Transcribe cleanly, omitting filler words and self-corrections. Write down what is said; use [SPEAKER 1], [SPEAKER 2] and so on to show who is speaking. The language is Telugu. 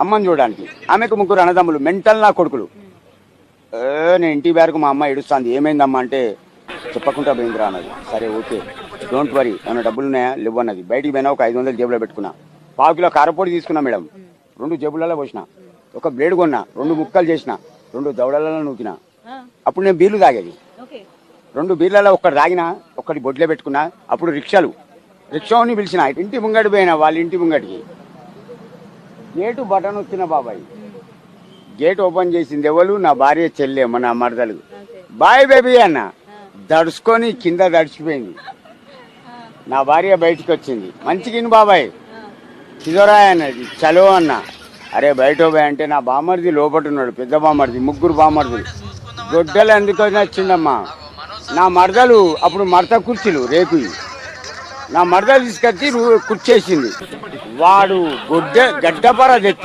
[SPEAKER 1] అమ్మని చూడడానికి. ఆమెకు ముగ్గురు అన్నదమ్ములు, మెంటల్ నా కొడుకులు. నేను ఇంటి వరకు మా అమ్మ ఏడుస్తుంది. ఏమైందమ్మా అంటే చెప్పకుండా పోయిందిరా అన్నది. సరే ఓకే డోంట్ వరీ, ఏమైనా డబ్బులు ఉన్నాయా లేవు అన్నది. బయటికి పోయినా ఒక 500 జేబులో పెట్టుకున్నా. 1/4 కిలో కారపొడి తీసుకున్నా మేడం, 2 జేబులలో పోసిన. ఒక బ్లేడ్ కొన్నా, 2 ముక్కలు చేసిన, 2 దవడలలో నూకినా. అప్పుడు నేను బీర్లు తాగేది. 2 బీర్లలో ఒకటి తాగినా, ఒకటి బొడ్లే పెట్టుకున్నా. అప్పుడు రిక్షాని పిలిచిన, ఇంటి ముంగడి పోయినా, వాళ్ళ ఇంటి ముంగడికి. గేటు బటన్ వచ్చిన బాబాయ్, గేట్ ఓపెన్ చేసింది ఎవరు? నా భార్య చెల్లెమ్మ, నా మరదలు. బాయ్ బేబీ అన్న, దడుచుకొని కింద దడిచిపోయింది. నా భార్య బయటికి వచ్చింది, మంచిగిన్ బాబాయ్ చిదరాయ్ అన్నది. చలో అన్న. అరే బయట పోయి అంటే నా బామర్ది లోపట ఉన్నాడు, పెద్ద బామర్ది, ముగ్గురు బామర్దులు. గొడ్డలు ఎందుకు వచ్చిందమ్మా? నా మరదలు అప్పుడు మడత కుర్చీలు రేపు, నా మరదలు తీసుకొచ్చి కుర్చేసింది. వాడు గడ్డపర తెచ్చి